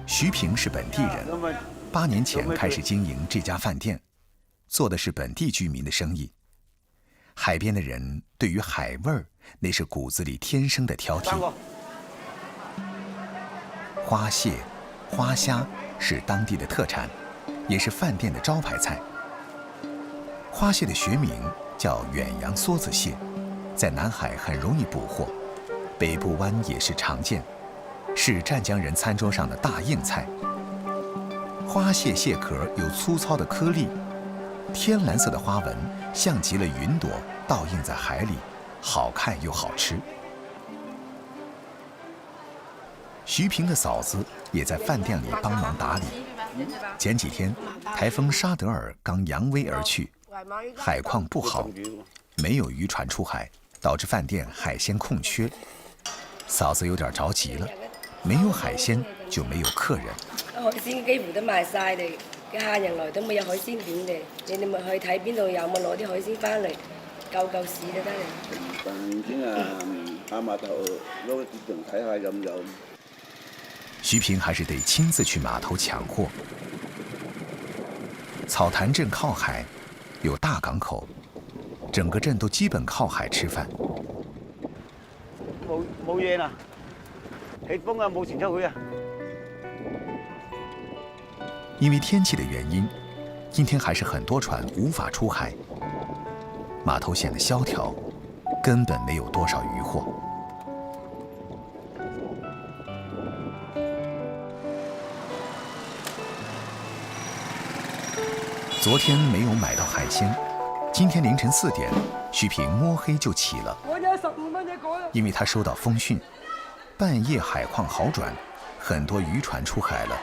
徐平是本地人，8年前开始经营这家饭店，做的是本地居民的生意。海边的人对于海味儿，那是骨子里天生的挑剔。花蟹、花虾是当地的特产，也是饭店的招牌菜。花蟹的学名叫远洋梭子蟹，在南海很容易捕获，北部湾也是常见，是湛江人餐桌上的大硬菜。花蟹蟹壳有粗糙的颗粒，天蓝色的花纹像极了云朵倒映在海里，好看又好吃。徐平的嫂子也在饭店里帮忙打理。前几天，台风沙德尔刚扬威而去，海况不好，没有渔船出海，导致饭店海鲜空缺。嫂子有点着急了，没有海鮮就沒有客人。海鮮幾乎都賣晒嚟，嘅客人來都冇有海鮮點嘅，你哋咪去睇邊度有冇攞啲海鮮翻嚟，救市就得嚟。先下碼頭攞個截圖睇下有唔有。徐平还是得亲自去码头抢货。草潭镇靠海，有大港口，整个镇都基本靠海吃饭。冇嘢啦，起風啊，冇船出去啊。因为天气的原因，今天还是很多船无法出海，码头显得萧条，根本没有多少渔获。昨天没有买到海鲜，今天凌晨4点，徐平摸黑就起了，因为他收到风讯，半夜海况好转，很多渔船出海了。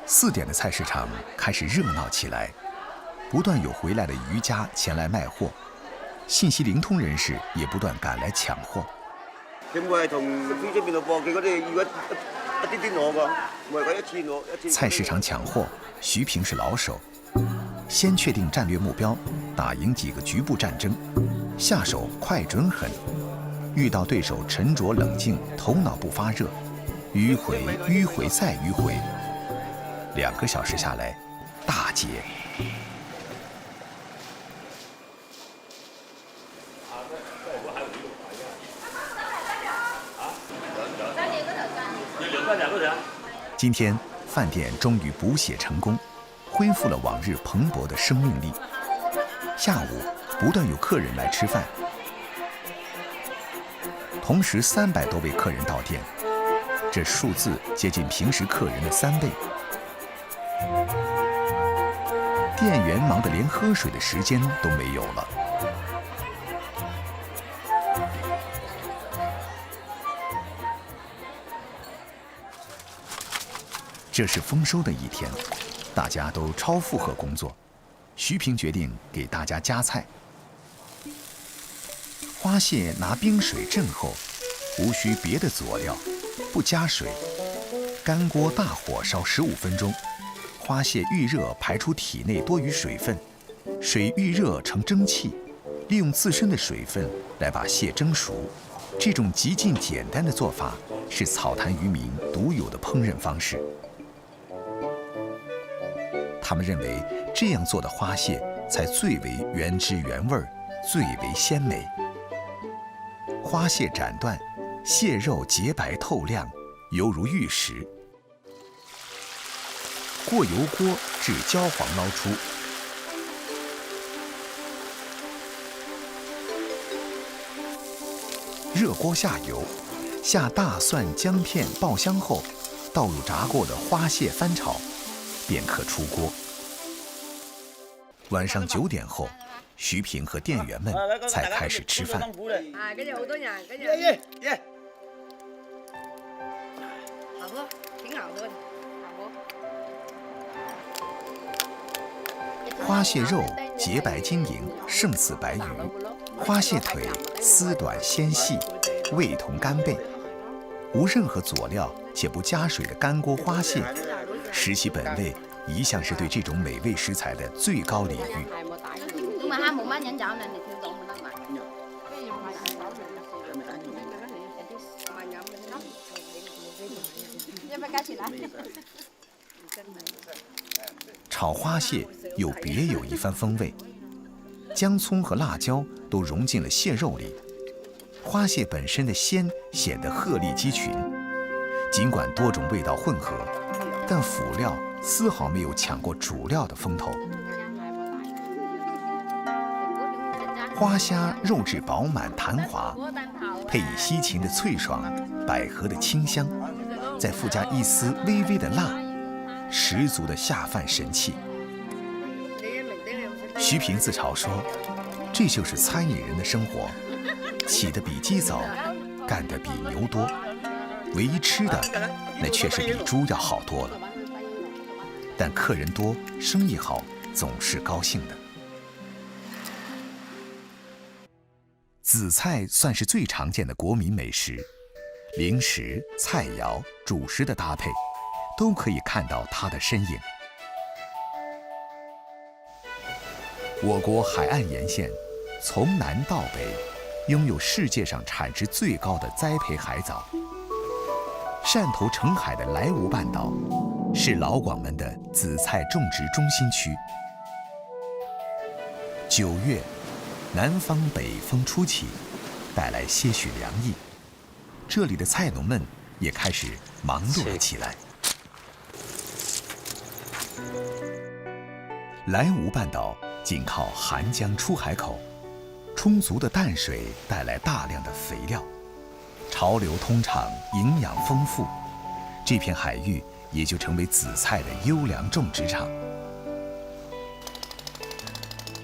4点的菜市场开始热闹起来，不断有回来的渔家前来卖货，信息灵通人士也不断赶来抢货。菜市场抢货，徐平是老手。先确定战略目标，打赢几个局部战争，下手快准狠。遇到对手沉着冷静，头脑不发热，迂回迂回再迂回，2个小时下来，大捷。今天饭店终于补血成功，恢复了往日蓬勃的生命力。下午不断有客人来吃饭，同时300多位客人到店，这数字接近平时客人的3倍。店员忙得连喝水的时间都没有了。这是丰收的一天，大家都超负荷工作。徐平决定给大家加菜。花蟹拿冰水镇后，无需别的佐料，不加水，干锅大火烧15分钟，花蟹预热排出体内多余水分，水预热成蒸汽，利用自身的水分来把蟹蒸熟。这种极尽简单的做法是草潭渔民独有的烹饪方式。他们认为这样做的花蟹才最为原汁原味，最为鲜美。花蟹斩断，蟹肉洁白透亮，犹如玉石。过油锅至焦黄捞出，热锅下油，下大蒜、姜片爆香后，倒入炸过的花蟹翻炒，便可出锅。晚上9点後，徐平和店員們才開始吃飯。跟住好多人，跟住。好喝，挺好喝的。花蟹肉洁白晶莹，胜似白鱼；花蟹腿丝短纤细，味同干贝。无任何佐料且不加水的干锅花蟹，食其本味，一向是对这种美味食材的最高禮遇。咁啊，冇乜人找你哋跳到冇得買。要不要加錢啊？炒花蟹又别有一番风味，姜葱和辣椒都融进了蟹肉里，花蟹本身的鲜显得鹤立鸡群。尽管多种味道混合，但辅料丝毫没有抢过主料的风头。花虾肉质饱满弹滑，配以西芹的脆爽、百合的清香，再附加一丝微微的辣，十足的下饭神器。徐平自嘲说：“这就是餐饮人的生活，起得比鸡早，干得比牛多，唯一吃的，那却是比猪要好多了。但客人多，生意好，总是高兴的。”紫菜算是最常见的国民美食，零食、菜肴、主食的搭配，都可以看到它的身影。我国海岸沿线，从南到北，拥有世界上产值最高的栽培海藻。汕头澄海的莱芜半岛，是老广们的紫菜种植中心区。9月，南方北风初起，带来些许凉意，这里的菜农们也开始忙碌了起来。莱芜半岛紧靠韩江出海口，充足的淡水带来大量的肥料，潮流通畅，营养丰富，这片海域也就成为紫菜的优良种植场。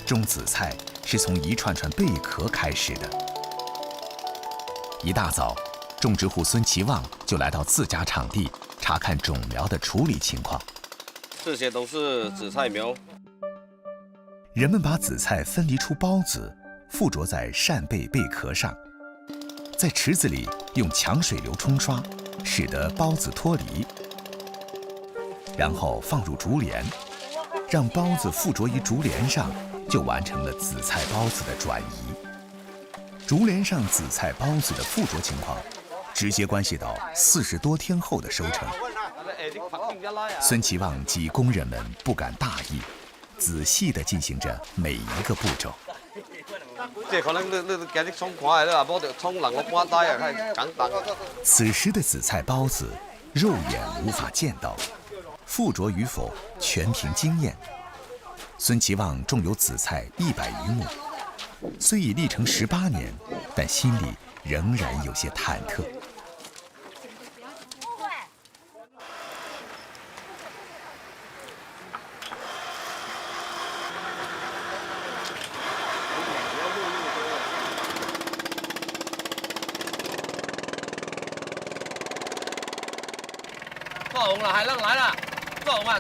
种紫菜是从一串串贝壳开始的。一大早，种植户孙其旺就来到自家场地查看种苗的处理情况。这些都是紫菜苗。人们把紫菜分离出孢子，附着在扇贝贝壳上，在池子里用强水流冲刷，使得孢子脱离，然后放入竹帘，让孢子附着于竹帘上，就完成了紫菜孢子的转移。竹帘上紫菜孢子的附着情况，直接关系到40多天后的收成。孙其旺及工人们不敢大意，仔细地进行着每一个步骤。此时的紫菜孢子，肉眼无法见到，附着与否全凭经验。孙其旺种有紫菜100余亩，虽已历程18年，但心里仍然有些忐忑。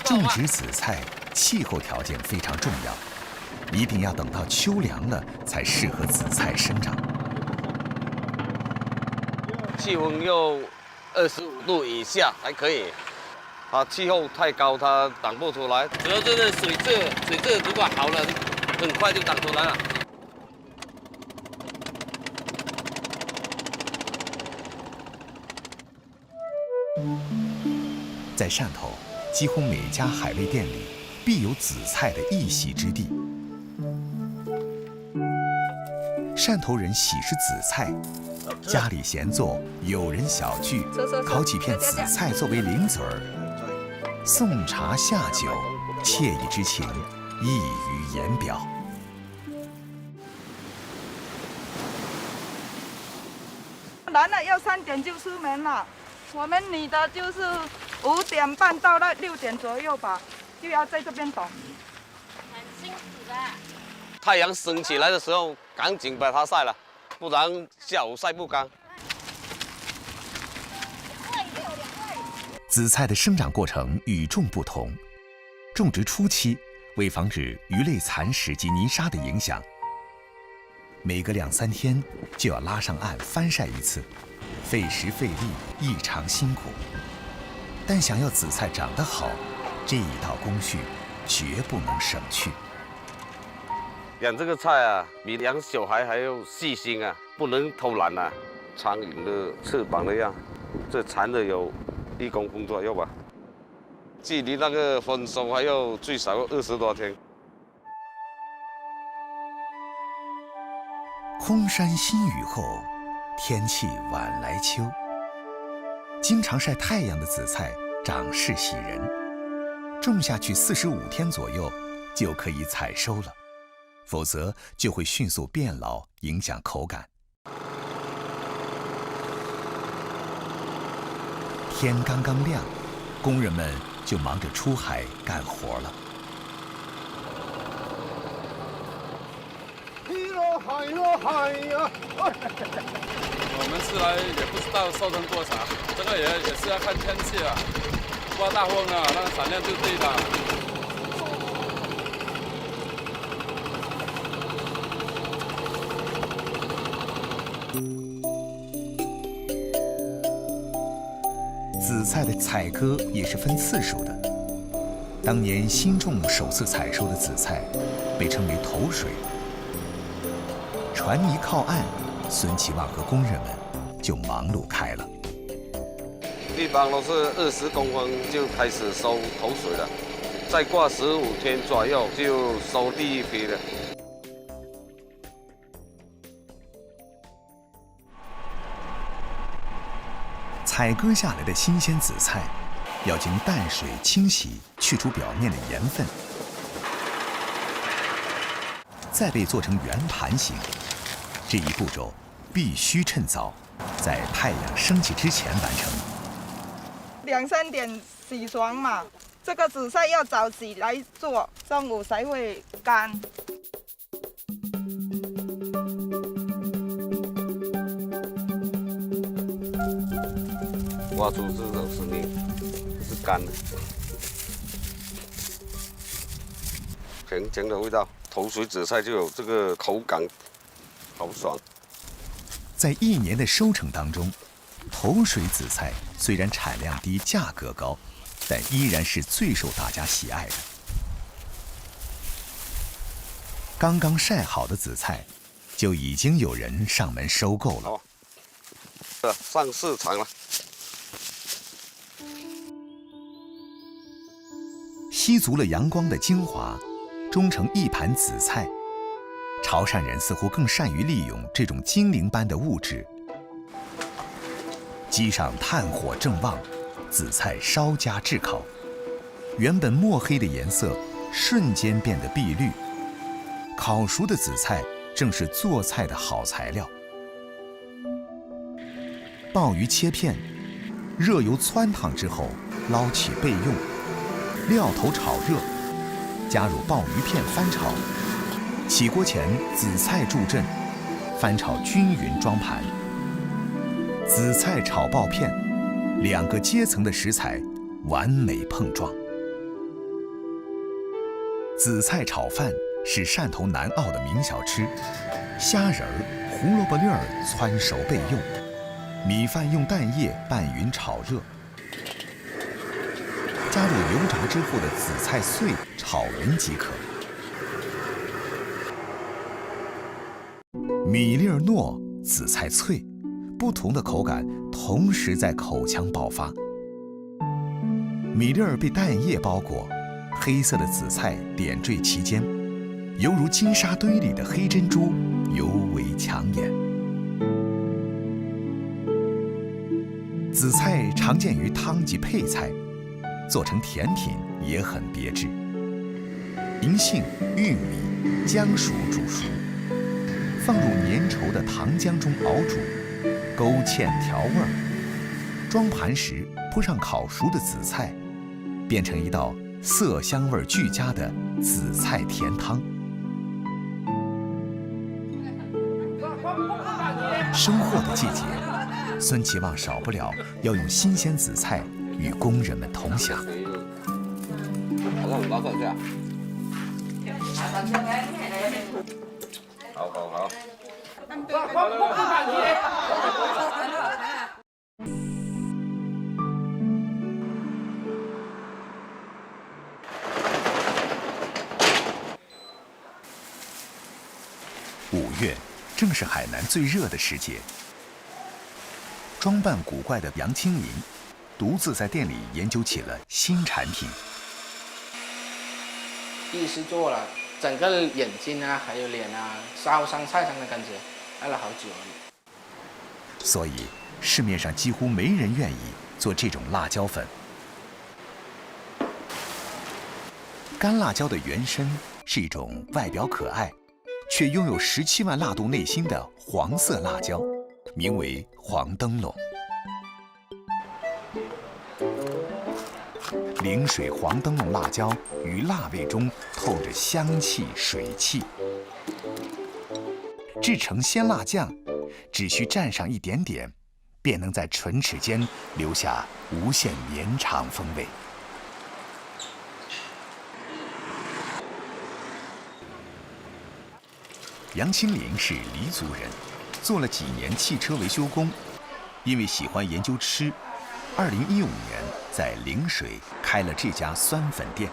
种植紫菜，气候条件非常重要，一定要等到秋凉了才适合紫菜生长。气温要25度以下才可以，它气候太高，它长不出来。主要就是水质如果好了，很快就长出来了。在汕头，几乎每家海味店里必有紫菜的一席之地。汕头人喜吃紫菜，家里闲坐，友人小聚，烤几片紫菜作为零嘴儿，送茶下酒，惬意之情溢于言表。男的要3点就出门了，我们女的就是5点半到6点左右吧，就要在这边等。很辛苦的。太阳升起来的时候，赶紧把它晒了，不然下午晒不干。紫菜的生长过程与众不同，种植初期，为防止鱼类蚕食及泥沙的影响，每隔2、3天就要拉上岸翻晒一次，费时费力，异常辛苦。但想要紫菜长得好，这一道工序绝不能省去。养这个菜啊，比养小孩还要细心啊，不能偷懒啊。苍蝇的翅膀那样，这缠的有1公分左右吧。距离那个丰收还有最少20多天。空山新雨后，天气晚来秋。经常晒太阳的紫菜长势喜人，种下去45天左右就可以采收了，否则就会迅速变老，影响口感。天刚刚亮，工人们就忙着出海干活了。海呀！我们是来也不知道收成多少，这个也是要看天气啊。刮大风啊，那个产量就低了。紫菜的采割也是分次数的。当年新种首次采收的紫菜，被称为头水。船一靠岸，孙其旺和工人们就忙碌开了。一般都是20公分就开始收头水了，再过15天左右就收第一批了。采割下来的新鲜紫菜，要经淡水清洗，去除表面的盐分，再被做成圆盘形。这一步骤必须趁早，在太阳升起之前完成。2、3点洗爽嘛，这个紫菜要早洗来做，中午才会干。挖出这种是泥，是干的，甜甜的味道。头水紫菜就有这个口感。好爽！在1年的收成当中，头水紫菜虽然产量低、价格高，但依然是最受大家喜爱的。刚刚晒好的紫菜，就已经有人上门收购了。上市场了。吸足了阳光的精华，种成一盘紫菜。潮汕人似乎更善于利用这种精灵般的物质。机上炭火正旺，紫菜稍加炙烤，原本墨黑的颜色瞬间变得碧绿。烤熟的紫菜正是做菜的好材料。鲍鱼切片，热油汆烫之后捞起备用，料头炒热，加入鲍鱼片翻炒。起锅前，紫菜助阵，翻炒均匀装盘。紫菜炒鲍片，2个阶层的食材完美碰撞。紫菜炒饭是汕头南澳的名小吃，虾仁儿、胡萝卜粒儿汆熟备用，米饭用蛋液拌匀炒热，加入油炸之后的紫菜碎炒匀即可。米粒儿糯，紫菜脆，不同的口感同时在口腔爆发。米粒儿被蛋液包裹，黑色的紫菜点缀其间，犹如金沙堆里的黑珍珠，尤为抢眼。紫菜常见于汤及配菜，做成甜品也很别致。银杏、玉米、姜属煮熟，放入粘稠的糖浆中熬煮，勾芡调味儿。装盘时铺上烤熟的紫菜，变成一道色香味俱佳的紫菜甜汤。收获的季节，孙其旺少不了要用新鲜紫菜与工人们同享。好好好。5月正是海南最热的时节，装扮古怪的杨清明独自在店里研究起了新产品。第一次做了，整个眼睛啊，还有脸啊，烧伤晒伤的感觉，挨了好久了。所以市面上几乎没人愿意做这种辣椒粉。干辣椒的原身是一种外表可爱，却拥有17万辣度内心的黄色辣椒，名为黄灯笼。灵水黄灯笼辣椒于辣味中透着香气、水汽，制成鲜辣酱，只需蘸上一点点，便能在唇齿间留下无限绵长风味。杨清林是黎族人，做了几年汽车维修工，因为喜欢研究吃，2015年在灵水开了这家酸粉店。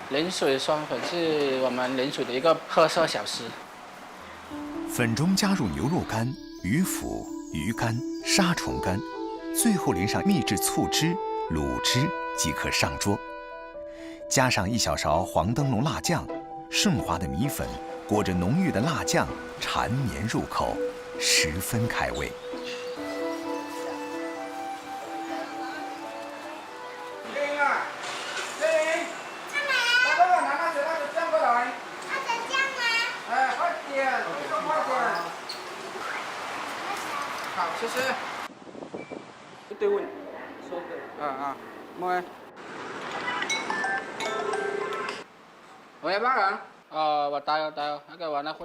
灵水酸粉是我们灵水的一个特色小吃。粉中加入牛肉干、鱼腐、鱼干、沙虫干，最后淋上秘制醋汁、卤汁即可上桌。加上1小勺黄灯笼辣酱，顺滑的米粉裹着浓郁的辣酱，缠绵入口，十分开胃。好，谢谢。对问，说的。mời。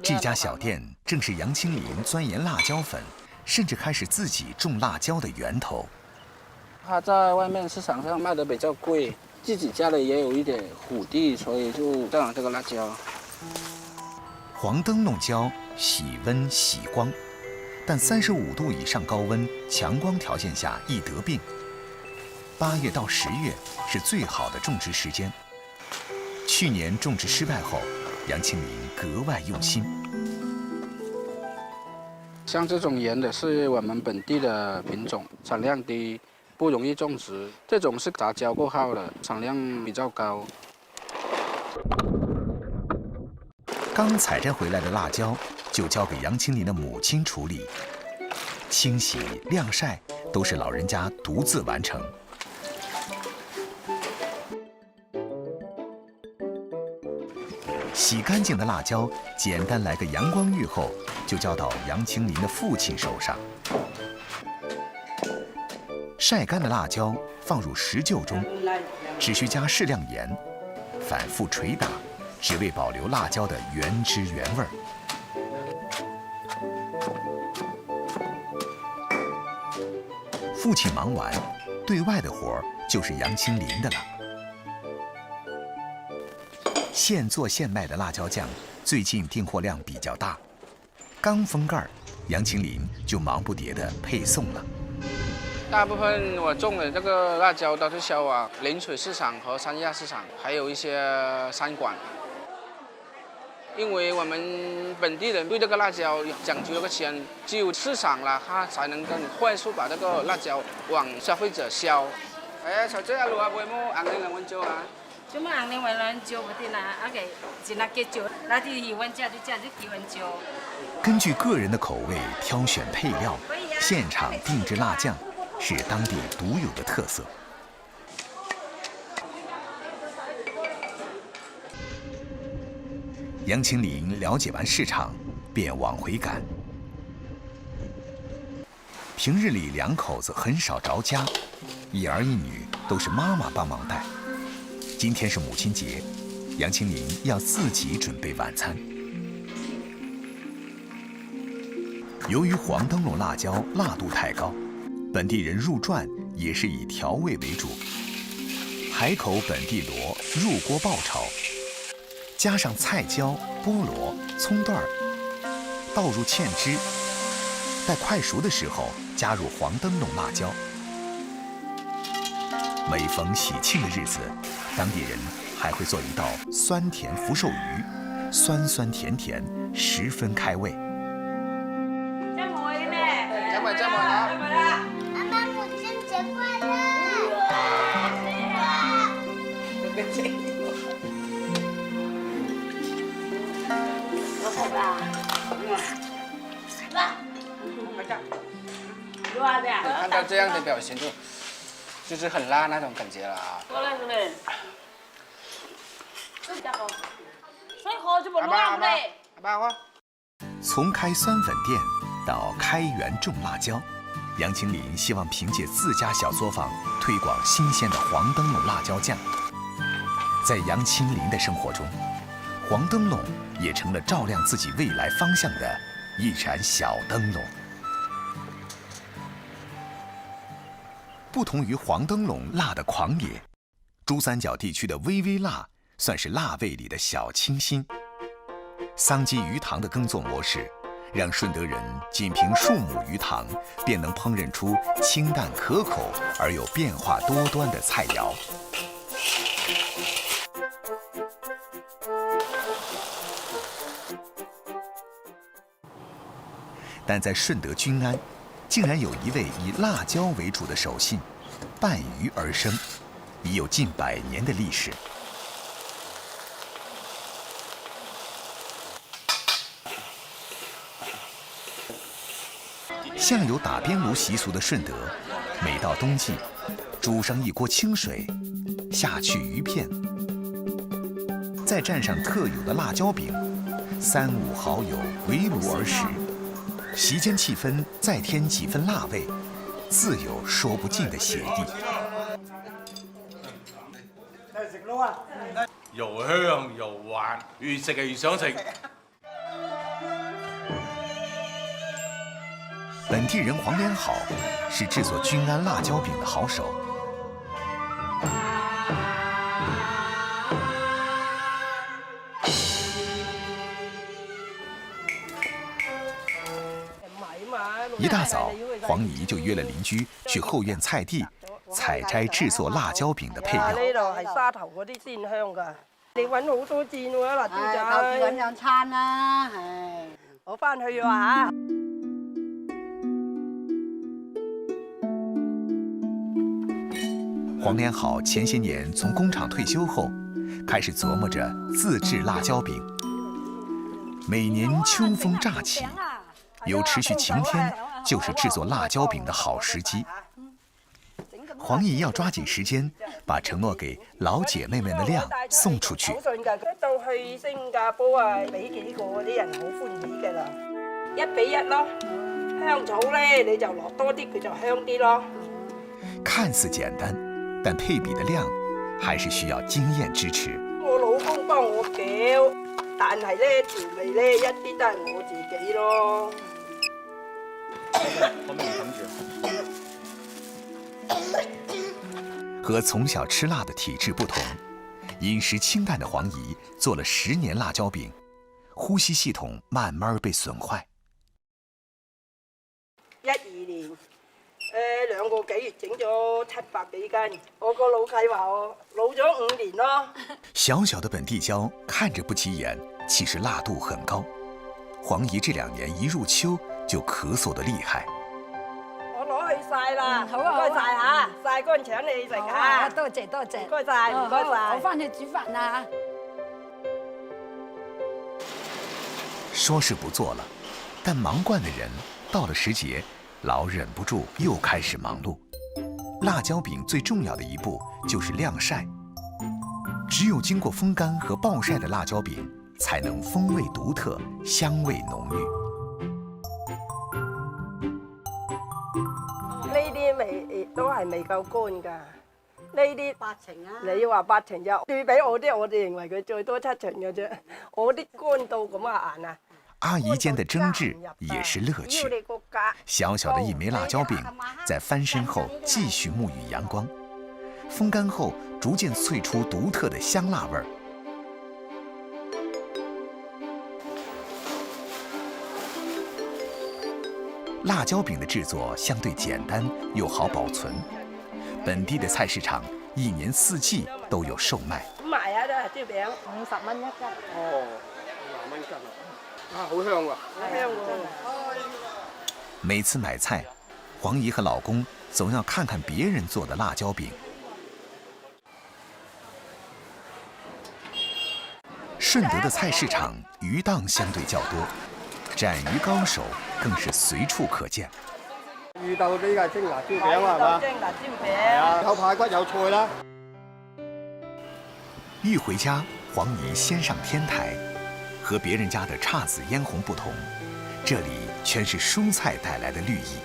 这家小店正是杨清林钻研辣椒粉，甚至开始自己种辣椒的源头。它在外面市场上卖的比较贵，自己家里也有一点土地，所以就种了这个辣椒。黄灯笼椒喜温喜光，但35度以上高温、强光条件下易得病。8月到10月是最好的种植时间。去年种植失败后，杨清林格外用心。像这种盐的是我们本地的品种，产量低，不容易种植。这种是杂交过后的，产量比较高。刚采摘回来的辣椒就交给杨清林的母亲处理，清洗、晾晒都是老人家独自完成。洗干净的辣椒，简单来个阳光浴后，就交到杨清林的父亲手上。晒干的辣椒放入石臼中，只需加适量盐，反复捶打，只为保留辣椒的原汁原味儿。父亲忙完，对外的活儿就是杨清林的了。现做现卖的辣椒酱，最近订货量比较大，刚封盖，杨清林就忙不迭地配送了。大部分我种的这个辣椒都是销往灵水市场和三亚市场，还有一些餐馆。因为我们本地人对这个辣椒讲究了个钱，只有市场了，它才能更快速把这个辣椒往消费者销。哎，小姐啊，路啊，袂冇红零两蚊椒啊。就么红零两蚊椒不得啦，啊个一那几椒，那就喜欢吃就吃就喜欢椒。根据个人的口味挑选配料，现场定制辣酱，是当地独有的特色。杨清林了解完市场，便往回赶。平日里两口子很少着家，一儿一女都是妈妈帮忙带。今天是母亲节，杨清林要自己准备晚餐。由于黄灯笼辣椒辣度太高，本地人入馔也是以调味为主，海口本地螺入锅爆炒，加上菜椒、菠萝、葱段，倒入芡汁，待快熟的时候加入黄灯笼辣椒。每逢喜庆的日子，当地人还会做一道酸甜福寿鱼，酸酸甜甜，十分开胃。加梅呢？加梅啊！看到这样的表情就是很辣那种感觉了啊。阿爸，从开酸粉店到开源种辣椒，杨清林希望凭借自家小作坊推广新鲜的黄灯笼辣椒酱。在杨清林的生活中，黄灯笼也成了照亮自己未来方向的一盏小灯笼。不同于黄灯笼辣的狂野，珠三角地区的微微辣算是辣味里的小清新。桑基鱼塘的耕作模式，让顺德人仅凭数亩鱼塘便能烹饪出清淡可口而又变化多端的菜肴。但在顺德均安，竟然有一位以辣椒为主的手信，拌鱼而生，已有近100年的历史。向有打边炉习俗的顺德，每到冬季，煮上一锅清水，下去鱼片，再蘸上特有的辣椒饼，3、5好友围炉而食，席间气氛再添几分辣味，自有说不尽的写意。又香又滑，越食就越想食。本地人黄连好是制作均安辣椒饼的好手。一大早，黄姨就约了邻居去後院菜地采摘制作辣椒餅的配料。呢度係沙頭嗰啲鮮香㗎，你揾好多箭喎辣椒仔。夠住揾2餐啦，唉，我翻去話嚇。黄连好前些年从工厂退休后，开始琢磨着自制辣椒饼。每年秋风乍起，有持续晴天，就是制作辣椒饼的好时機。黃姨要抓緊時間，把承諾給老姐妹們的量送出去。到去新加坡啊，俾幾個嗰啲人好歡喜㗎啦，1比1咯。香草咧你就落多啲，佢就香啲咯。看似簡單，但配比的量還是需要經驗支持。我老公幫我攪，但係咧調味咧一啲都係我自己咯。後面你冚住。和從小吃辣的體質不同，飲食清淡的黃姨做了10年辣椒餅，呼吸系統慢慢被損壞。12年，2個幾月整咗700幾斤，我個老契話我老咗5年咯。小小的本地椒看着不起眼，其實辣度很高。黃姨這2年一入秋就咳嗽得厲害。我攞去曬啦，好啊，唔該曬嚇，曬乾請你食嚇。多謝多謝，唔該曬，唔該曬。我翻去煮飯啦。說是不做了，但忙慣的人到了時節，老忍不住又開始忙碌。辣椒餅最重要的一步就是晾曬，只有經過風乾和暴曬的辣椒餅，才能風味獨特，香味濃郁。呢啲味都係未夠乾㗎，呢啲8成啊！你話8成就對比我啲，我哋認為佢最多7成嘅啫。我啲乾到咁啊硬啊！阿姨間的爭執也是樂趣。小小的一枚辣椒餅，在翻身後繼續沐浴陽光，風乾後逐漸萃出獨特的香辣味兒。辣椒餅的製作相對簡單又好保存，本地的菜市場一年四季都有售賣。賣啊，都係燒餅50蚊1斤。哦，50蚊一斤啊！啊，好香喎！好香喎！每次買菜，黃姨和老公總要看看別人做的辣椒餅。順德的菜市場魚檔相對較多，斬魚高手更是隨處可見。遇到呢個蒸辣椒餅係嘛？蒸辣椒餅。係啊，有排骨有菜啦。一回家，黄姨先上天台。和別人家的姹紫嫣紅不同，這裡全是蔬菜帶來的綠意。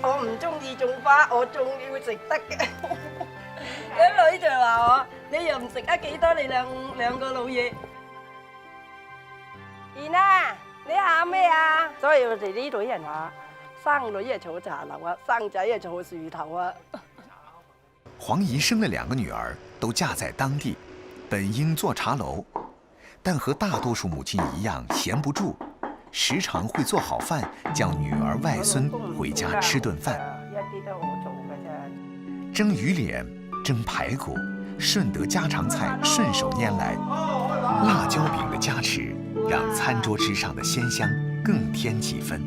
我唔中意種花，我種要食得嘅。啲女就話我：你又唔食得幾多？你兩個老嘢。賢啊，你喊咩啊？所以我哋呢隊人話：生女啊坐茶樓啊，生仔啊坐樹頭啊。黃姨生了2個女兒，都嫁在當地，本應做茶樓。但和大多數母親一樣閒不住，時常會做好飯，叫女兒外孫回家吃頓飯。一啲都我做嘅啫。蒸魚臉、蒸排骨，順德家常菜順手拈來。辣椒餅的加持，讓餐桌之上的鮮香更添幾分。